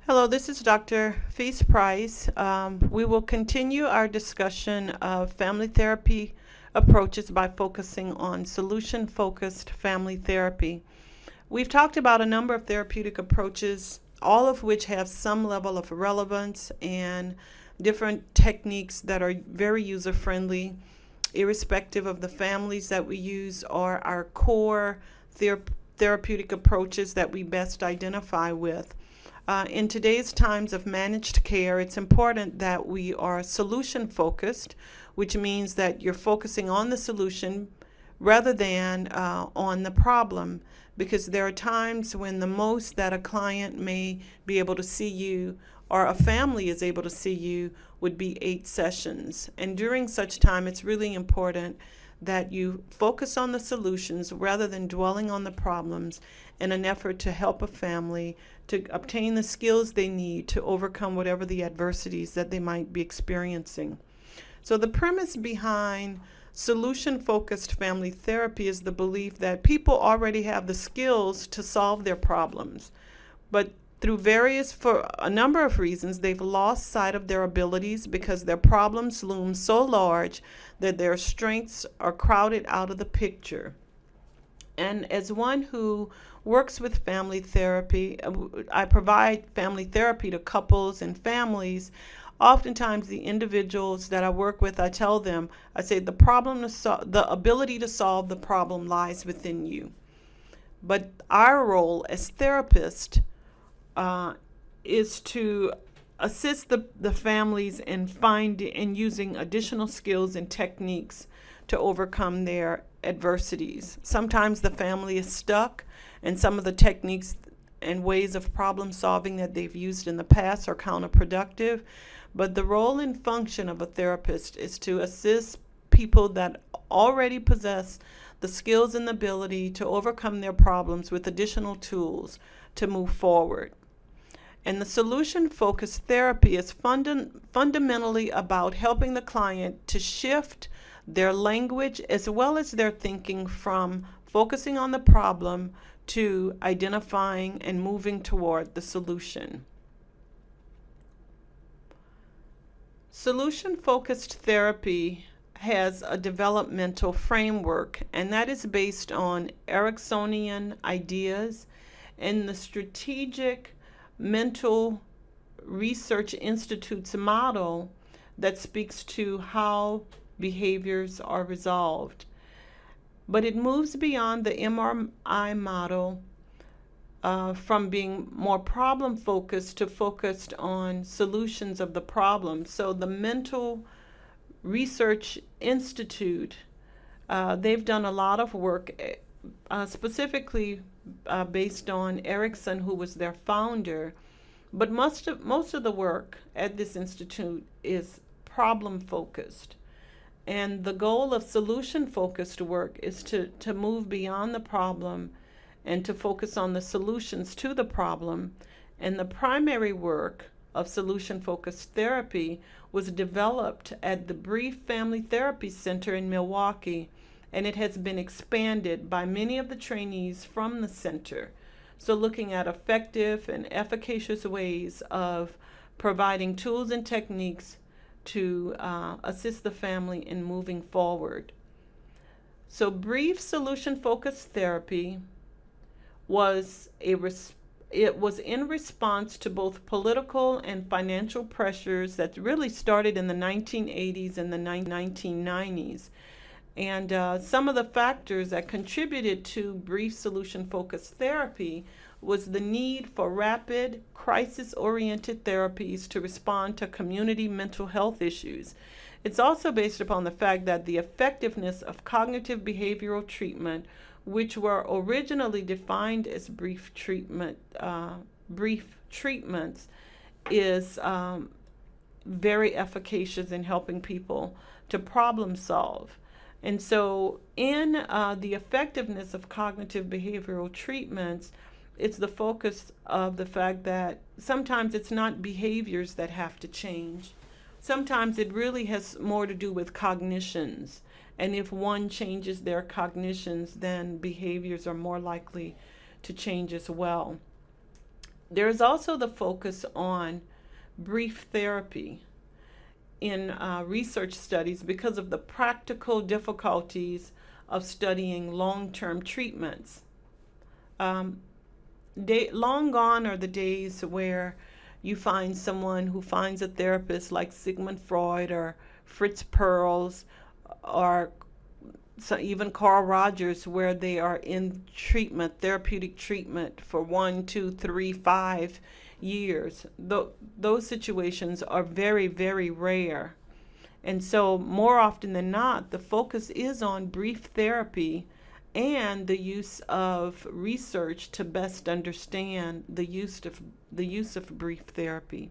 Hello, this is Dr. Feast Price. We will continue our discussion of family therapy approaches by focusing on solution-focused family therapy. We've talked about a number of therapeutic approaches, all of which have some level of relevance and different techniques that are very user-friendly, irrespective of the families that we use or our core therapeutic approaches that we best identify with. In today's times of managed care, it's important that we are solution focused, which means that you're focusing on the solution rather than on the problem, because there are times when the most that a client may be able to see you or a family is able to see you would be 8 sessions. And during such time, it's really important that you focus on the solutions rather than dwelling on the problems in an effort to help a family to obtain the skills they need to overcome whatever the adversities that they might be experiencing. So the premise behind solution-focused family therapy is the belief that people already have the skills to solve their problems, but for a number of reasons, they've lost sight of their abilities because their problems loom so large that their strengths are crowded out of the picture. And as one who works with family therapy, I provide family therapy to couples and families. Oftentimes, the individuals that I work with, I tell them, I say, the ability to solve the problem lies within you. But our role as therapists is to assist the families in finding and using additional skills and techniques to overcome their adversities. Sometimes the family is stuck, and some of the techniques and ways of problem solving that they've used in the past are counterproductive. But the role and function of a therapist is to assist people that already possess the skills and the ability to overcome their problems with additional tools to move forward. And the solution-focused therapy is fundamentally about helping the client to shift their language as well as their thinking from focusing on the problem to identifying and moving toward the solution. Solution-focused therapy has a developmental framework, and that is based on Ericksonian ideas and the Strategic Mental Research Institute's model that speaks to how behaviors are resolved. But it moves beyond the MRI model from being more problem focused to focused on solutions of the problem. So the Mental Research Institute, they've done a lot of work specifically based on Erickson, who was their founder. But most of the work at this institute is problem focused. And the goal of solution-focused work is to move beyond the problem and to focus on the solutions to the problem. And the primary work of solution-focused therapy was developed at the Brief Family Therapy Center in Milwaukee, and it has been expanded by many of the trainees from the center. So looking at effective and efficacious ways of providing tools and techniques to assist the family in moving forward. So brief solution-focused therapy was in response to both political and financial pressures that really started in the 1980s and the 1990s. And some of the factors that contributed to brief solution-focused therapy was the need for rapid, crisis-oriented therapies to respond to community mental health issues. It's also based upon the fact that the effectiveness of cognitive behavioral treatment, which were originally defined as brief treatments, is very efficacious in helping people to problem solve. And so in the effectiveness of cognitive behavioral treatments, it's the focus of the fact that sometimes it's not behaviors that have to change. Sometimes it really has more to do with cognitions. And if one changes their cognitions, then behaviors are more likely to change as well. There is also the focus on brief therapy in research studies because of the practical difficulties of studying long-term treatments. Um, Long gone are the days where you find someone who finds a therapist like Sigmund Freud or Fritz Perls or even Carl Rogers, where they are in treatment, therapeutic treatment for 1, 2, 3, 5 years. Those situations are very, very rare. And so, more often than not, the focus is on brief therapy and the use of research to best understand the use of brief therapy.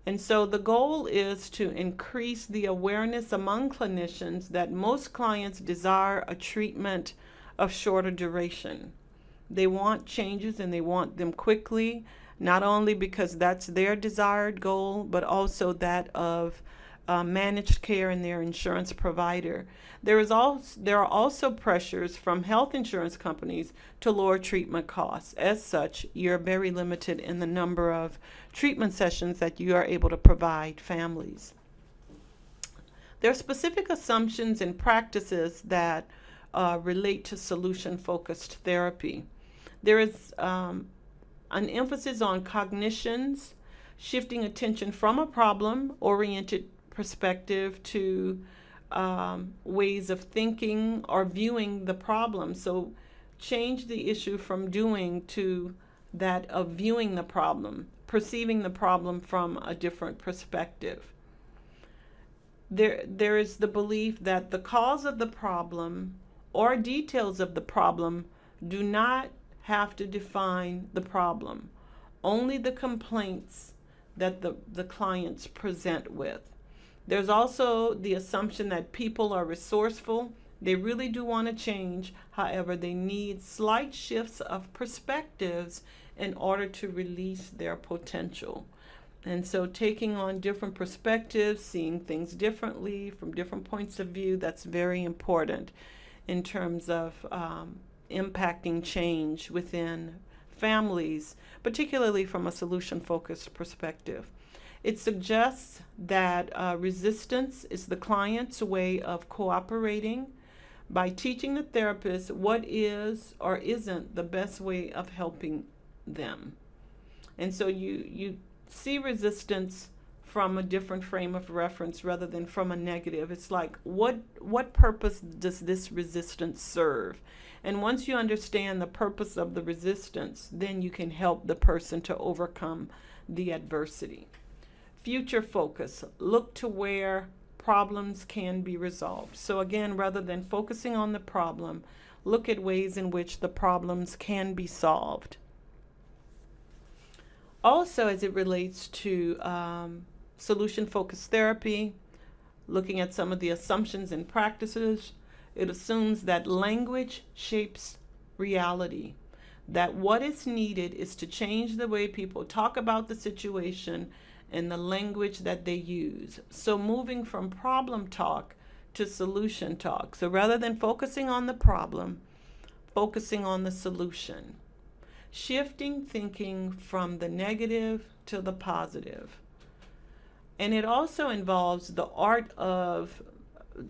And so the goal is to increase the awareness among clinicians that most clients desire a treatment of shorter duration. They want changes and they want them quickly, not only because that's their desired goal, but also that of managed care and their insurance provider. There are also pressures from health insurance companies to lower treatment costs. As such, you're very limited in the number of treatment sessions that you are able to provide families. There are specific assumptions and practices that relate to solution-focused therapy. There is an emphasis on cognitions, shifting attention from a problem-oriented perspective to ways of thinking or viewing the problem. So change the issue from doing to that of viewing the problem, perceiving the problem from a different perspective. There is the belief that the cause of the problem or details of the problem do not have to define the problem, only the complaints that the clients present with. There's also the assumption that people are resourceful. They really do want to change. However, they need slight shifts of perspectives in order to release their potential. And so taking on different perspectives, seeing things differently from different points of view, that's very important in terms of impacting change within families, particularly from a solution-focused perspective. It suggests that resistance is the client's way of cooperating by teaching the therapist what is or isn't the best way of helping them. And so you see resistance from a different frame of reference rather than from a negative. It's like, what purpose does this resistance serve? And once you understand the purpose of the resistance, then you can help the person to overcome the adversity. Future focus, look to where problems can be resolved. So again, rather than focusing on the problem, look at ways in which the problems can be solved. Also, as it relates to solution-focused therapy, looking at some of the assumptions and practices, it assumes that language shapes reality, that what is needed is to change the way people talk about the situation and the language that they use. So moving from problem talk to solution talk. So rather than focusing on the problem, focusing on the solution. Shifting thinking from the negative to the positive. And it also involves the art of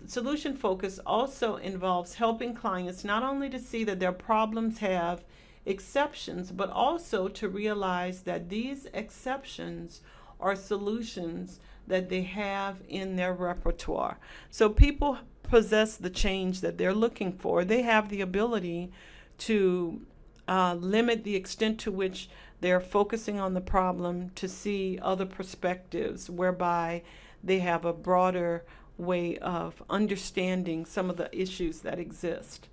solution focus also involves helping clients not only to see that their problems have exceptions, but also to realize that these exceptions are solutions that they have in their repertoire. So people possess the change that they're looking for. They have the ability to limit the extent to which they're focusing on the problem to see other perspectives, whereby they have a broader way of understanding some of the issues that exist.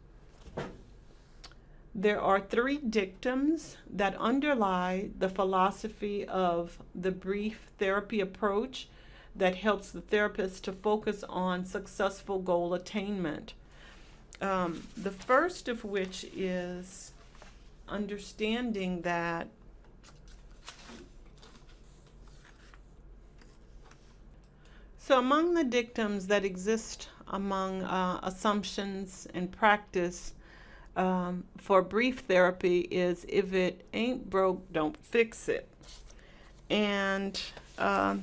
There are 3 dictums that underlie the philosophy of the brief therapy approach that helps the therapist to focus on successful goal attainment. The first of which is understanding that so among the dictums that exist among assumptions and practice, for brief therapy is, if it ain't broke, don't fix it. And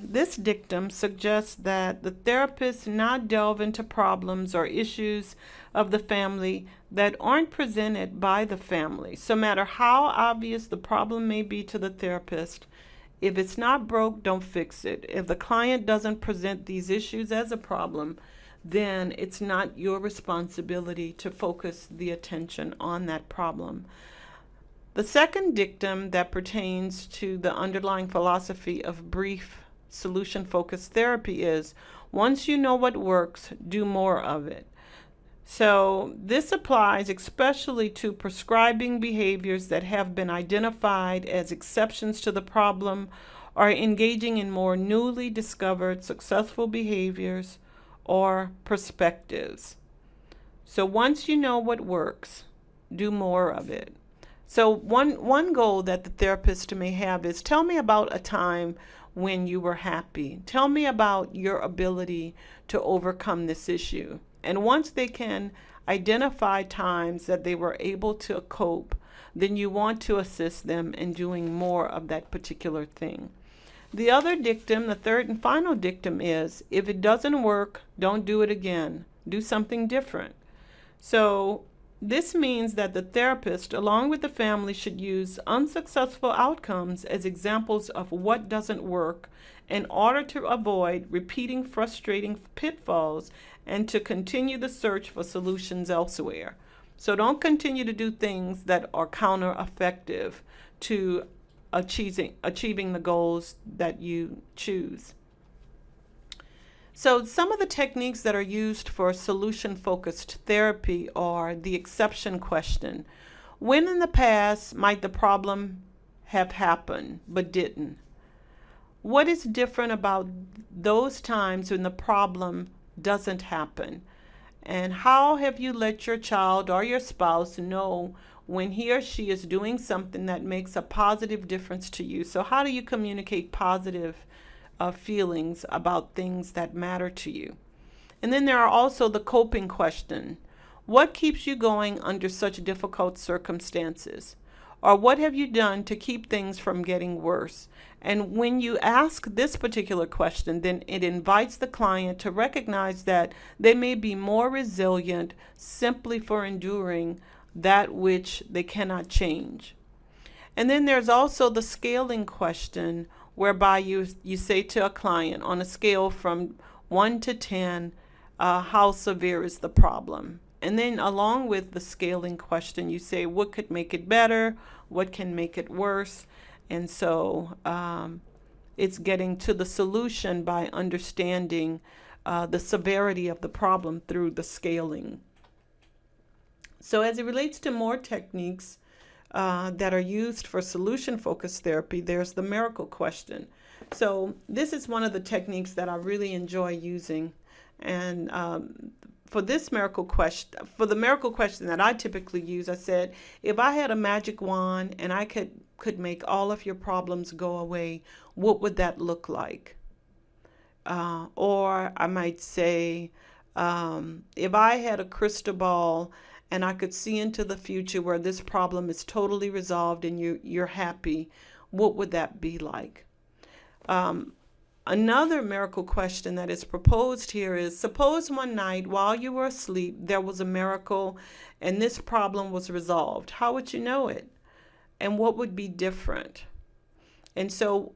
this dictum suggests that the therapist not delve into problems or issues of the family that aren't presented by the family. So no matter how obvious the problem may be to the therapist, if it's not broke, don't fix it. If the client doesn't present these issues as a problem, then it's not your responsibility to focus the attention on that problem. The second dictum that pertains to the underlying philosophy of brief solution-focused therapy is, once you know what works, do more of it. So this applies especially to prescribing behaviors that have been identified as exceptions to the problem, or engaging in more newly discovered successful behaviors or perspectives. So once you know what works, do more of it. So one goal that the therapist may have is, tell me about a time when you were happy. Tell me about your ability to overcome this issue. And once they can identify times that they were able to cope, then you want to assist them in doing more of that particular thing. The other dictum, the third and final dictum, is, if it doesn't work, don't do it again. Do something different. So this means that the therapist, along with the family, should use unsuccessful outcomes as examples of what doesn't work in order to avoid repeating frustrating pitfalls and to continue the search for solutions elsewhere. So don't continue to do things that are counter-effective to achieving the goals that you choose. So some of the techniques that are used for solution-focused therapy are the exception question. When in the past might the problem have happened but didn't? What is different about those times when the problem doesn't happen? And how have you let your child or your spouse know when he or she is doing something that makes a positive difference to you? So how do you communicate positive feelings about things that matter to you? And then there are also the coping question. What keeps you going under such difficult circumstances? Or what have you done to keep things from getting worse? And when you ask this particular question, then it invites the client to recognize that they may be more resilient simply for enduring that which they cannot change. And then there's also the scaling question, whereby you say to a client, on a scale from 1 to 10, how severe is the problem? And then along with the scaling question, you say, what could make it better? What can make it worse? And so it's getting to the solution by understanding the severity of the problem through the scaling. So as it relates to more techniques that are used for solution-focused therapy, there's the miracle question. So this is one of the techniques that I really enjoy using. And for the miracle question that I typically use, I said, if I had a magic wand and I could make all of your problems go away, what would that look like? Or I might say, if I had a crystal ball and I could see into the future where this problem is totally resolved and you're happy, what would that be like? Another miracle question that is proposed here is, suppose one night while you were asleep, there was a miracle and this problem was resolved. How would you know it? And what would be different? And so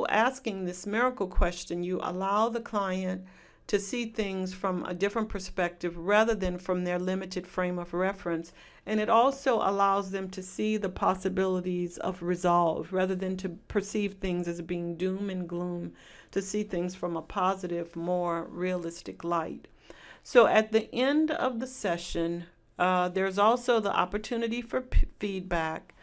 asking this miracle question, you allow the client to see things from a different perspective rather than from their limited frame of reference. And it also allows them to see the possibilities of resolve rather than to perceive things as being doom and gloom, to see things from a positive, more realistic light. So at the end of the session, there's also the opportunity for feedback.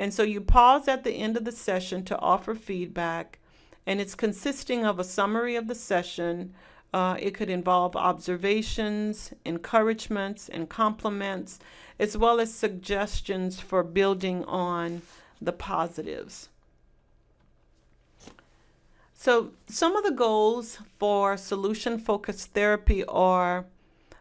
And so you pause at the end of the session to offer feedback, and it's consisting of a summary of the session. It could involve observations, encouragements, and compliments, as well as suggestions for building on the positives. So some of the goals for solution-focused therapy are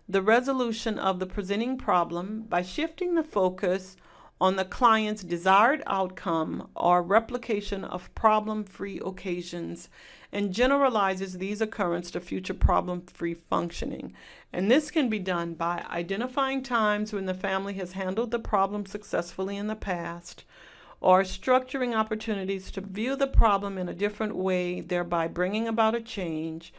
the resolution of the presenting problem by shifting the focus on the client's desired outcome or replication of problem-free occasions, and generalizes these occurrences to future problem-free functioning. And this can be done by identifying times when the family has handled the problem successfully in the past, or structuring opportunities to view the problem in a different way, thereby bringing about a change,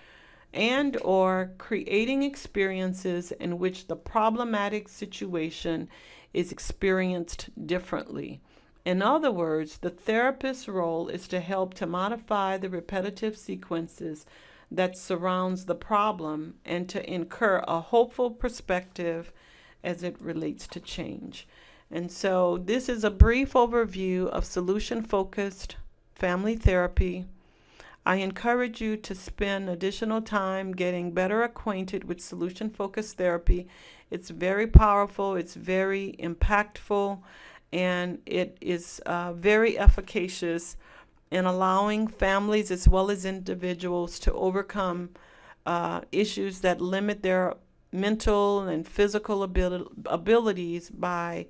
and or creating experiences in which the problematic situation is experienced differently. In other words, the therapist's role is to help to modify the repetitive sequences that surrounds the problem and to incur a hopeful perspective as it relates to change. And so this is a brief overview of solution-focused family therapy. I encourage you to spend additional time getting better acquainted with solution-focused therapy. It's very powerful, it's very impactful, and it is very efficacious in allowing families as well as individuals to overcome issues that limit their mental and physical abilities by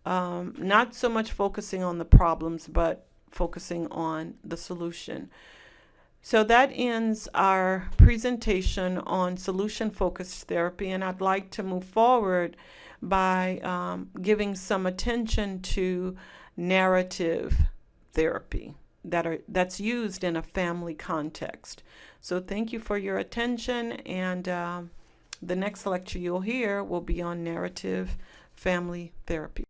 not so much focusing on the problems, but focusing on the solution. So that ends our presentation on solution-focused therapy, and I'd like to move forward by giving some attention to narrative therapy that's used in a family context. So thank you for your attention, and the next lecture you'll hear will be on narrative family therapy.